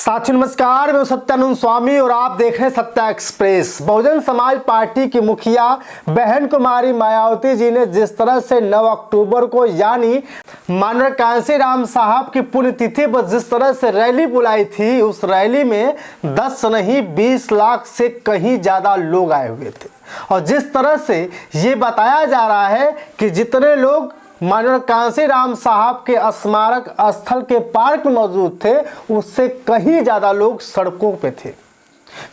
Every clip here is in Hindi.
साथियों नमस्कार, मैं सत्यानंद स्वामी और आप देख रहे हैं सत्या एक्सप्रेस। बहुजन समाज पार्टी की मुखिया बहन कुमारी मायावती जी ने जिस तरह से 9 अक्टूबर को यानी माननीय कांशीराम साहब की पुण्यतिथि पर जिस तरह से रैली बुलाई थी, उस रैली में 10 नहीं 20 लाख से कहीं ज़्यादा लोग आए हुए थे। और जिस तरह से ये बताया जा रहा है कि जितने लोग माननीय कांशीराम साहब के स्मारक स्थल के पार्क में मौजूद थे, उससे कहीं ज़्यादा लोग सड़कों पे थे,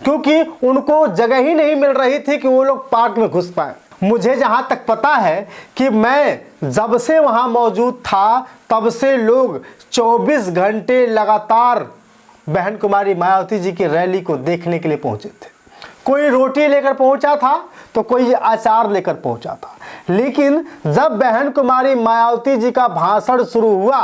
क्योंकि उनको जगह ही नहीं मिल रही थी कि वो लोग पार्क में घुस पाए। मुझे जहां तक पता है कि मैं जब से वहां मौजूद था तब से लोग 24 घंटे लगातार बहन कुमारी मायावती जी की रैली को देखने के लिए पहुंचे थे। कोई रोटी लेकर पहुंचा था तो कोई अचार लेकर पहुंचा था, लेकिन जब बहन कुमारी मायावती जी का भाषण शुरू हुआ,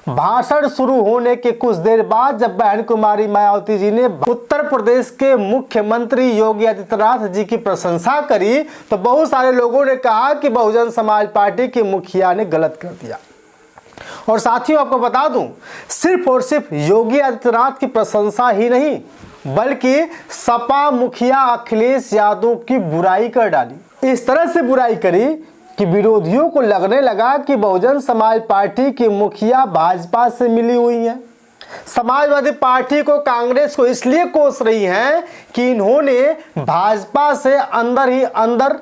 भाषण शुरू होने के कुछ देर बाद जब बहन कुमारी मायावती जी ने उत्तर प्रदेश के मुख्यमंत्री योगी आदित्यनाथ जी की प्रशंसा करी, तो बहुत सारे लोगों ने कहा कि बहुजन समाज पार्टी की मुखिया ने गलत कर दिया। और साथियों, आपको बता दूं, सिर्फ और सिर्फ योगी आदित्यनाथ की प्रशंसा ही नहीं, बल्कि सपा मुखिया अखिलेश यादव की बुराई कर डाली। इस तरह से बुराई करी कि विरोधियों को लगने लगा कि बहुजन समाज पार्टी की मुखिया भाजपा से मिली हुई है। समाजवादी पार्टी को, कांग्रेस को इसलिए कोस रही हैं कि इन्होंने भाजपा से अंदर ही अंदर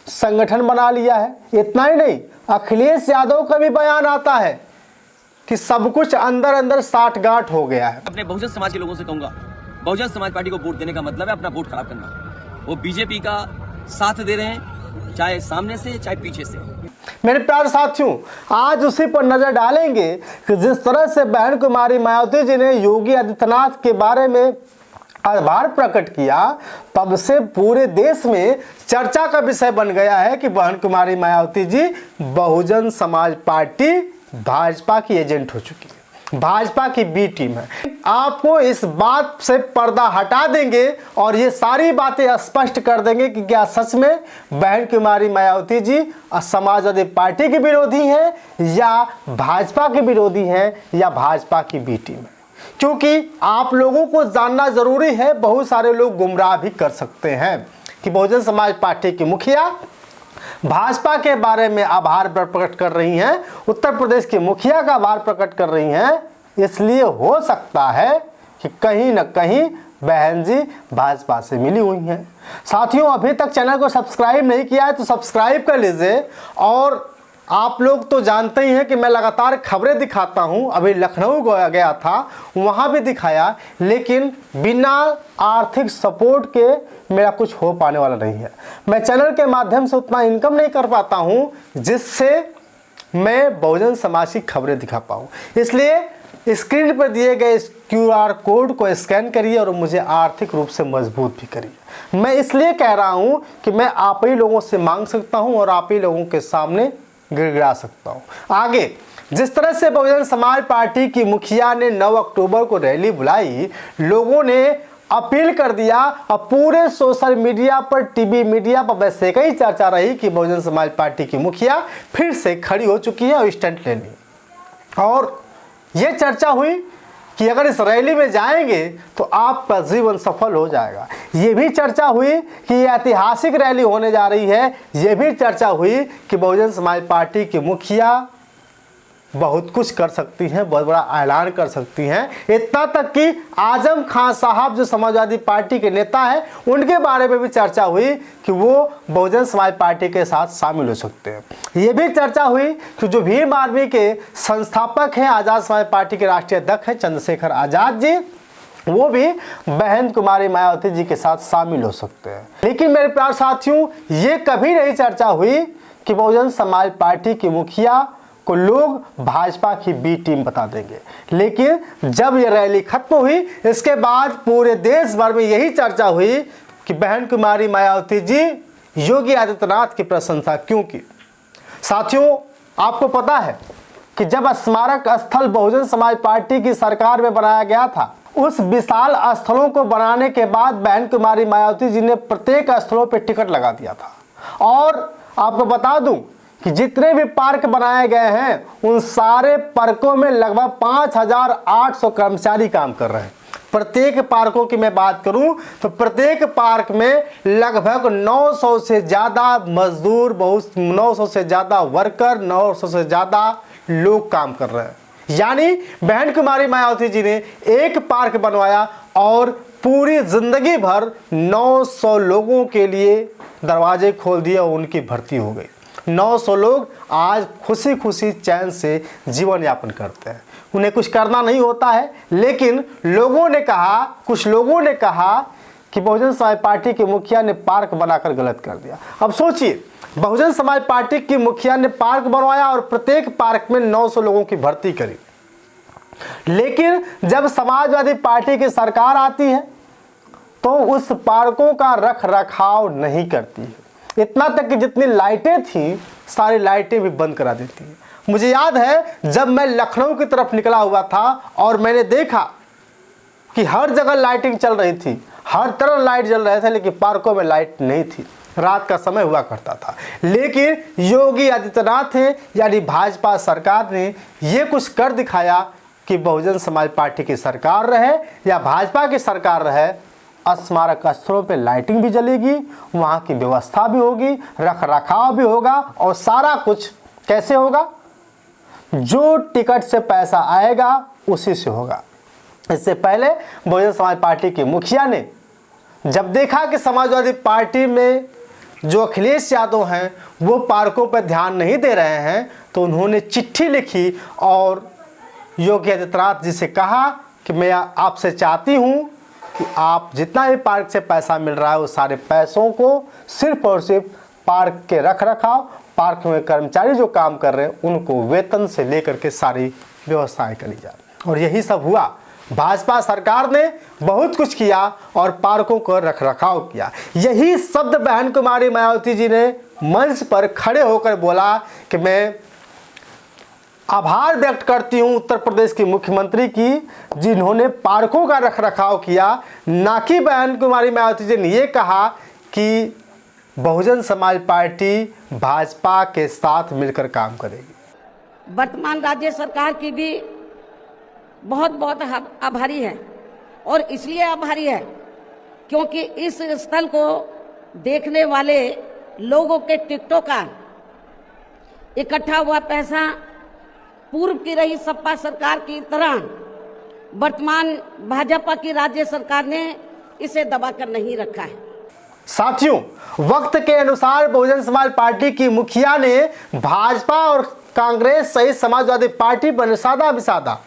संगठन बना लिया है। इतना ही नहीं, अखिलेश यादव का भी बयान आता है कि सब कुछ अंदर अंदर साठगांठ हो गया है। अपने बहुजन समाज के लोगों से कहूंगा, बहुजन समाज पार्टी को वोट देने का मतलब है अपना वोट खराब करना। वो बीजेपी का साथ दे रहे हैं, चाहे सामने से चाहे पीछे से। मेरे प्यारे साथियों, आज उसी पर नजर डालेंगे कि जिस तरह से बहन कुमारी मायावती जी ने योगी आदित्यनाथ के बारे में आभार प्रकट किया, तब से पूरे देश में चर्चा का विषय बन गया है कि बहन कुमारी मायावती जी बहुजन समाज पार्टी भाजपा की एजेंट हो चुकी है, भाजपा की बी टीम है। आपको इस बात से पर्दा हटा देंगे और ये सारी बातें स्पष्ट कर देंगे कि क्या सच में बहन कुमारी मायावती जी समाजवादी पार्टी के विरोधी हैं या भाजपा के विरोधी हैं या भाजपा की बी टीम है। क्योंकि आप लोगों को जानना जरूरी है, बहुत सारे लोग गुमराह भी कर सकते हैं कि बहुजन समाज पार्टी की मुखिया भाजपा के बारे में आभार प्रकट कर रही हैं, उत्तर प्रदेश की मुखिया का आभार प्रकट कर रही हैं, इसलिए हो सकता है कि कहीं न कहीं बहन जी भाजपा से मिली हुई हैं। साथियों, अभी तक चैनल को सब्सक्राइब नहीं किया है तो सब्सक्राइब कर लीजिए। और आप लोग तो जानते ही हैं कि मैं लगातार खबरें दिखाता हूं। अभी लखनऊ गया था, वहां भी दिखाया, लेकिन बिना आर्थिक सपोर्ट के मेरा कुछ हो पाने वाला नहीं है। मैं चैनल के माध्यम से उतना इनकम नहीं कर पाता हूं जिससे मैं बहुजन समाज की खबरें दिखा पाऊं। इसलिए स्क्रीन पर दिए गए इस QR कोड को स्कैन करिए और मुझे आर्थिक रूप से मजबूत भी करिए। मैं इसलिए कह रहा हूं कि मैं आप ही लोगों से मांग सकता हूं और आप ही लोगों के सामने गिड़गिड़ा सकता हूं। आगे जिस तरह से बहुजन समाज पार्टी की मुखिया ने 9 अक्टूबर को रैली बुलाई, लोगों ने अपील कर दिया और पूरे सोशल मीडिया पर, टीवी मीडिया पर वैसे कई चर्चा रही कि बहुजन समाज पार्टी की मुखिया फिर से खड़ी हो चुकी है और स्टंट ले ली। और यह चर्चा हुई कि अगर इस रैली में जाएंगे तो आपका जीवन सफल हो जाएगा। ये भी चर्चा हुई कि ये ऐतिहासिक रैली होने जा रही है। ये भी चर्चा हुई कि बहुजन समाज पार्टी की मुखिया बहुत कुछ कर सकती हैं, बहुत बड़ा ऐलान कर सकती हैं। इतना तक कि आजम खान साहब जो समाजवादी पार्टी के नेता हैं, उनके बारे में भी चर्चा हुई कि वो बहुजन समाज पार्टी के साथ शामिल हो सकते हैं। ये भी चर्चा हुई कि जो भीम आर्मी के संस्थापक हैं, आज़ाद समाज पार्टी के राष्ट्रीय अध्यक्ष हैं चंद्रशेखर आज़ाद जी, वो भी बहन कुमारी मायावती जी के साथ शामिल हो सकते हैं। लेकिन मेरे प्यारे साथियों, ये कभी नहीं चर्चा हुई कि बहुजन समाज पार्टी की मुखिया को लोग भाजपा की बी टीम बता देंगे। लेकिन जब ये रैली खत्म हुई, इसके बाद पूरे देश भर में यही चर्चा हुई कि बहन कुमारी मायावती जी योगी आदित्यनाथ की प्रशंसा क्यों की। साथियों, आपको पता है कि जब स्मारक स्थल बहुजन समाज पार्टी की सरकार में बनाया गया था, उस विशाल स्थलों को बनाने के बाद बहन कुमारी मायावती जी ने प्रत्येक स्थलों पर टिकट लगा दिया था। और आपको बता दूं कि जितने भी पार्क बनाए गए हैं, उन सारे पार्कों में लगभग 5800 कर्मचारी काम कर रहे हैं। प्रत्येक पार्कों की मैं बात करूं तो प्रत्येक पार्क में लगभग 900 से ज़्यादा मजदूर, 900 से ज़्यादा वर्कर, 900 से ज़्यादा लोग काम कर रहे हैं। यानी बहन कुमारी मायावती जी ने एक पार्क बनवाया और पूरी जिंदगी भर 900 लोगों के लिए दरवाजे खोल दिए और उनकी भर्ती हो गई। 900 लोग आज खुशी खुशी चैन से जीवन यापन करते हैं, उन्हें कुछ करना नहीं होता है। लेकिन लोगों ने कहा, कुछ लोगों ने कहा कि बहुजन समाज पार्टी के मुखिया ने पार्क बनाकर गलत कर दिया। अब सोचिए, बहुजन समाज पार्टी की मुखिया ने पार्क बनवाया और प्रत्येक पार्क में 900 लोगों की भर्ती करी, लेकिन जब समाजवादी पार्टी की सरकार आती है तो उस पार्कों का रख रखाव नहीं करती है। इतना तक कि जितनी लाइटें थी सारी लाइटें भी बंद करा देती है। मुझे याद है जब मैं लखनऊ की तरफ निकला हुआ था और मैंने देखा कि हर जगह लाइटिंग चल रही थी, हर तरफ लाइट जल रहे थे, लेकिन पार्कों में लाइट नहीं थी। रात का समय हुआ करता था। लेकिन योगी आदित्यनाथ ने यानी भाजपा सरकार ने ये कुछ कर दिखाया कि बहुजन समाज पार्टी की सरकार रहे या भाजपा की सरकार रहे, स्मारक स्थलों पे लाइटिंग भी जलेगी, वहाँ की व्यवस्था भी होगी, रख रखाव भी होगा और सारा कुछ कैसे होगा? जो टिकट से पैसा आएगा उसी से होगा। इससे पहले बहुजन समाज पार्टी के मुखिया ने जब देखा कि समाजवादी पार्टी में जो अखिलेश यादव हैं वो पार्कों पर ध्यान नहीं दे रहे हैं, तो उन्होंने चिट्ठी लिखी और योगी आदित्यनाथ जी से कहा कि मैं आपसे चाहती हूँ कि आप जितना भी पार्क से पैसा मिल रहा है वो सारे पैसों को सिर्फ और सिर्फ पार्क के रख रखाव, पार्क में कर्मचारी जो काम कर रहे हैं उनको वेतन से लेकर के सारी व्यवस्थाएं करी जाए। और यही सब हुआ। भाजपा सरकार ने बहुत कुछ किया और पार्कों को रख रखाव किया। यही शब्द बहन कुमारी मायावती जी ने मंच पर खड़े होकर बोला कि मैं आभार व्यक्त करती हूं उत्तर प्रदेश की मुख्यमंत्री की, जिन्होंने पार्कों का रख रखाव किया। ना कि बहन कुमारी मायावती जी ने यह कहा कि बहुजन समाज पार्टी भाजपा के साथ मिलकर काम करेगी। वर्तमान राज्य सरकार की भी बहुत बहुत आभारी है और इसलिए आभारी है क्योंकि इस स्थल को देखने वाले लोगों के टिकटों का इकट्ठा हुआ पैसा पूर्व की रही सपा सरकार की तरह वर्तमान भाजपा की राज्य सरकार ने इसे दबाकर नहीं रखा है। साथियों, वक्त के अनुसार बहुजन समाज पार्टी की मुखिया ने भाजपा और कांग्रेस सहित समाजवादी पार्टी पर निशाना बिसाधा,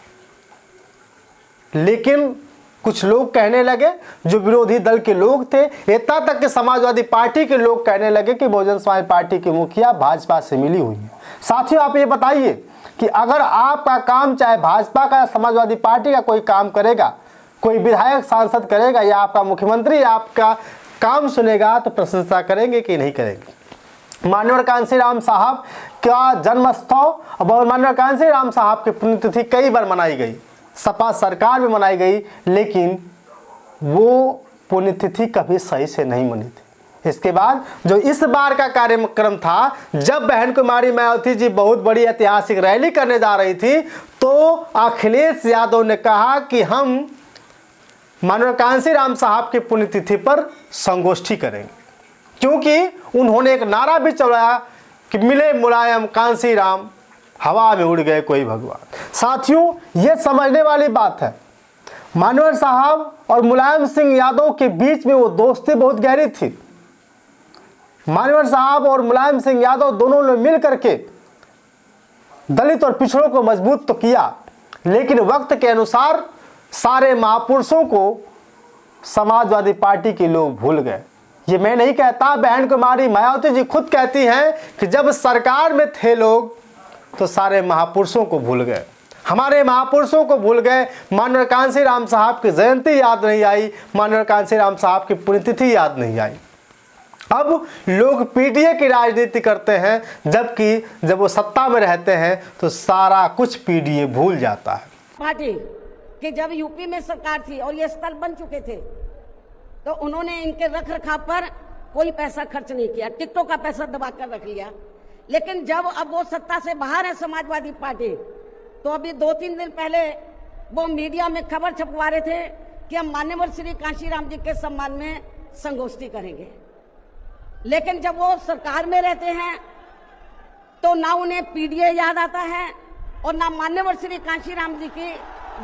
लेकिन कुछ लोग कहने लगे, जो विरोधी दल के लोग थे, इतना तक कि समाजवादी पार्टी के लोग कहने लगे कि बहुजन समाज पार्टी की मुखिया भाजपा से मिली हुई है। साथियों, आप ये बताइए कि अगर आपका काम चाहे भाजपा का या समाजवादी पार्टी का कोई काम करेगा, कोई विधायक सांसद करेगा या आपका मुख्यमंत्री आपका काम सुनेगा, तो प्रशंसा करेंगे कि नहीं करेंगे? माननीय कांशीराम साहब का जन्मोत्सव, माननीय कांशीराम साहब की पुण्यतिथि कई बार मनाई गई, सपा सरकार भी मनाई गई, लेकिन वो पुण्यतिथि कभी सही से नहीं मनी थी। इसके बाद जो इस बार का कार्यक्रम था, जब बहन कुमारी मायावती जी बहुत बड़ी ऐतिहासिक रैली करने जा रही थी, तो अखिलेश यादव ने कहा कि हम माननीय कांशीराम साहब की पुण्यतिथि पर संगोष्ठी करेंगे, क्योंकि उन्होंने एक नारा भी चलाया कि मिले मुलायम कांशीराम, हवा में उड़ गए कोई भगवान। साथियों, ये समझने वाली बात है, मानवर साहब और मुलायम सिंह यादव के बीच में वो दोस्ती बहुत गहरी थी। मानवर साहब और मुलायम सिंह यादव दोनों ने मिल करके दलित और पिछड़ों को मजबूत तो किया, लेकिन वक्त के अनुसार सारे महापुरुषों को समाजवादी पार्टी के लोग भूल गए। ये मैं नहीं कहता, बहन कुमारी मायावती जी खुद कहती हैं कि जब सरकार में थे लोग तो सारे महापुरुषों को भूल गए, हमारे महापुरुषों को भूल गए। माननीय कांशीराम साहब की जयंती याद नहीं आई, माननीय कांशीराम साहब की पुण्यतिथि याद नहीं आई। अब लोग पीडीए की राजनीति करते हैं, जबकि जब वो सत्ता में रहते हैं तो सारा कुछ पीडीए भूल जाता है। पार्टी कि जब यूपी में सरकार थी और ये स्थल बन चुके थे, तो उन्होंने इनके रख रखाव पर कोई पैसा खर्च नहीं किया, टिकटों का पैसा दबा कर रख लिया। लेकिन जब अब वो सत्ता से बाहर है समाजवादी पार्टी, तो अभी 2-3 दिन पहले वो मीडिया में खबर छपवा रहे थे कि हम मान्यवर श्री कांशीराम जी के सम्मान में संगोष्ठी करेंगे, लेकिन जब वो सरकार में रहते हैं तो ना उन्हें पीडीए याद आता है और ना मान्यवर श्री कांशीराम जी की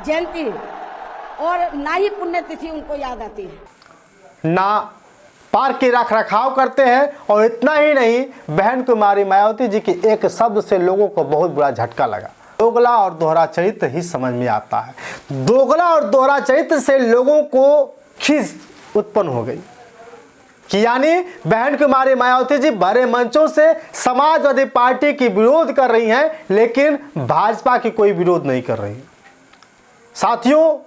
जयंती और ना ही पुण्यतिथि उनको याद आती है। ना पार्क की रख रखाव करते हैं, और इतना ही नहीं, बहन कुमारी मायावती जी के एक शब्द से लोगों को बहुत बुरा झटका लगा। दोगला और दोहरा चरित्र ही समझ में आता है। दोगला और दोहरा चरित्र से लोगों को खींच उत्पन्न हो गई कि यानी बहन कुमारी मायावती जी बड़े मंचों से समाजवादी पार्टी की विरोध कर रही हैं, लेकिन भाजपा की कोई विरोध नहीं कर रही। साथियों,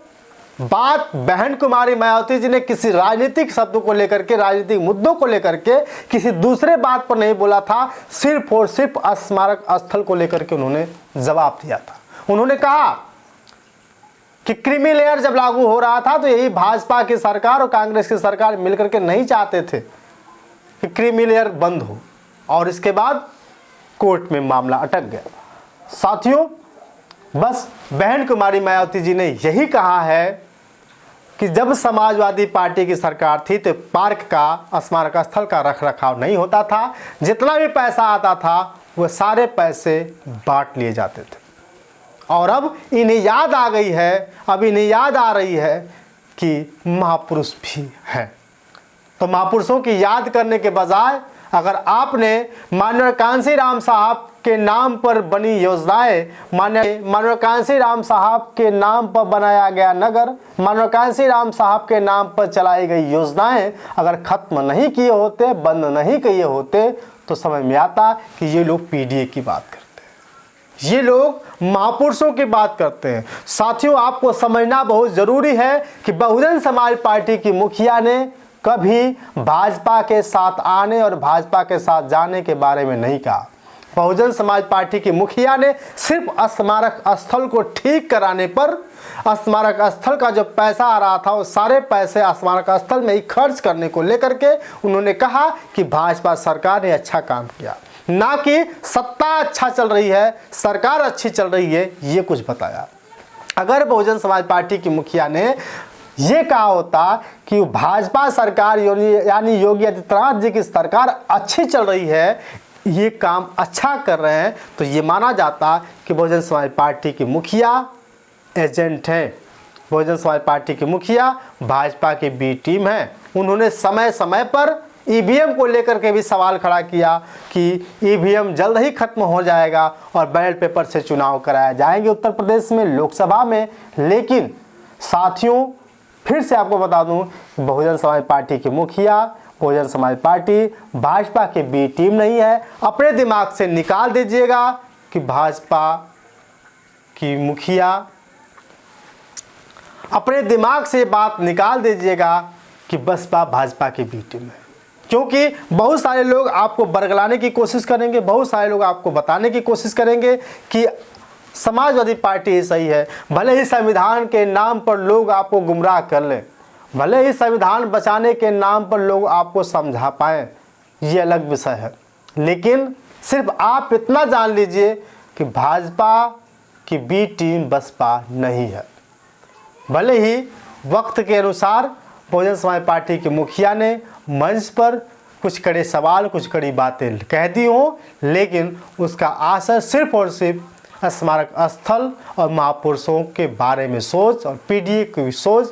बात बहन कुमारी मायावती जी ने किसी राजनीतिक शब्दों को लेकर के, राजनीतिक मुद्दों को लेकर के किसी दूसरे बात पर नहीं बोला था, सिर्फ और सिर्फ स्मारक स्थल को लेकर के उन्होंने जवाब दिया था। उन्होंने कहा कि क्रीमी लेयर जब लागू हो रहा था तो यही भाजपा की सरकार और कांग्रेस की सरकार मिलकर के नहीं चाहते थे कि क्रीमी लेयर बंद हो, और इसके बाद कोर्ट में मामला अटक गया। साथियों, बस बहन कुमारी मायावती जी ने यही कहा है कि जब समाजवादी पार्टी की सरकार थी तो पार्क का, स्मारक स्थल का रख रखाव नहीं होता था, जितना भी पैसा आता था वह सारे पैसे बांट लिए जाते थे। और अब इन्हें याद आ गई है, अब इन्हें याद आ रही है कि महापुरुष भी हैं। तो महापुरुषों की याद करने के बजाय अगर आपने माननीय कांशीराम साहब के नाम पर बनी योजनाएं, माननीय कांशीराम साहब के नाम पर बनाया गया नगर, माननीय कांशीराम साहब के नाम पर चलाई गई योजनाएं अगर खत्म नहीं किए होते, बंद नहीं किए होते, तो समझ में आता कि ये लोग पीडीए की बात करते हैं, ये लोग महापुरुषों की बात करते हैं। साथियों, आपको समझना बहुत जरूरी है कि बहुजन समाज पार्टी की मुखिया ने कभी भाजपा के साथ आने और भाजपा के साथ जाने के बारे में नहीं कहा। बहुजन समाज पार्टी की मुखिया ने सिर्फ स्मारक स्थल को ठीक कराने पर, स्मारक स्थल का जो पैसा आ रहा था वो सारे पैसे स्मारक स्थल में ही खर्च करने को लेकर के उन्होंने कहा कि भाजपा सरकार ने अच्छा काम किया, ना कि सत्ता अच्छा चल रही है, सरकार अच्छी चल रही है, ये कुछ बताया। अगर बहुजन समाज पार्टी की मुखिया ने ये कहा होता कि भाजपा सरकार यानी योगी आदित्यनाथ जी की सरकार अच्छी चल रही है, ये काम अच्छा कर रहे हैं, तो ये माना जाता कि बहुजन समाज पार्टी की मुखिया एजेंट है, बहुजन समाज पार्टी की मुखिया भाजपा की बी टीम है। उन्होंने समय समय पर ईवीएम को लेकर के भी सवाल खड़ा किया कि ईवीएम जल्द ही खत्म हो जाएगा और बैलेट पेपर से चुनाव कराए जाएंगे उत्तर प्रदेश में, लोकसभा में। लेकिन साथियों, फिर से आपको बता दूं, बहुजन समाज पार्टी की मुखिया, बहुजन समाज पार्टी भाजपा की बी टीम नहीं है। अपने दिमाग से निकाल दीजिएगा कि भाजपा की मुखिया, अपने दिमाग से बात निकाल दीजिएगा कि बसपा भाजपा की बी टीम है। क्योंकि बहुत सारे लोग आपको बरगलाने की कोशिश करेंगे, बहुत सारे लोग आपको बताने की कोशिश करेंगे कि समाजवादी पार्टी ही सही है। भले ही संविधान के नाम पर लोग आपको गुमराह कर लें, भले ही संविधान बचाने के नाम पर लोग आपको समझा पाएं, ये अलग विषय है, लेकिन सिर्फ आप इतना जान लीजिए कि भाजपा की बी टीम बसपा नहीं है। भले ही वक्त के अनुसार बहुजन समाज पार्टी के मुखिया ने मंच पर कुछ कड़े सवाल, कुछ कड़ी बातें कह दी हो, लेकिन उसका असर सिर्फ और सिर्फ स्मारक स्थल और महापुरुषों के बारे में सोच और पीडीए की सोच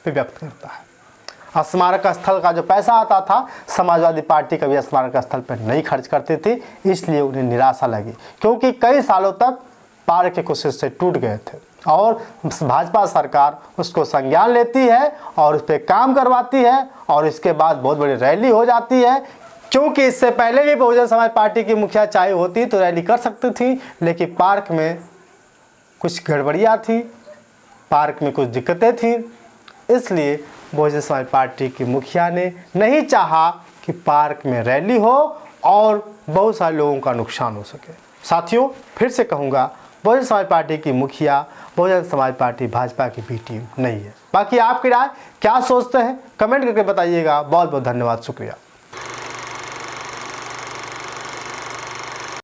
पे व्यक्त करता है। स्मारक स्थल का जो पैसा आता था, समाजवादी पार्टी कभी स्मारक स्थल पर नहीं खर्च करती थी, इसलिए उन्हें निराशा लगी, क्योंकि कई सालों तक पार्क के कोशिश से टूट गए थे और भाजपा सरकार उसको संज्ञान लेती है और उस पर काम करवाती है और इसके बाद बहुत बड़ी रैली हो जाती है। क्योंकि इससे पहले भी बहुजन समाज पार्टी की मुखिया चाहे होती तो रैली कर सकती थी, लेकिन पार्क में कुछ गड़बड़ियाँ थी, पार्क में कुछ दिक्कतें थी, इसलिए बहुजन समाज पार्टी की मुखिया ने नहीं चाहा कि पार्क में रैली हो और बहुत सारे लोगों का नुकसान हो सके। साथियों, फिर से कहूँगा, बहुजन समाज पार्टी की मुखिया बहुजन समाज पार्टी भाजपा की बी टीम नहीं है। बाकी आपकी राय क्या सोचते हैं, कमेंट करके बताइएगा। बहुत बहुत धन्यवाद, शुक्रिया।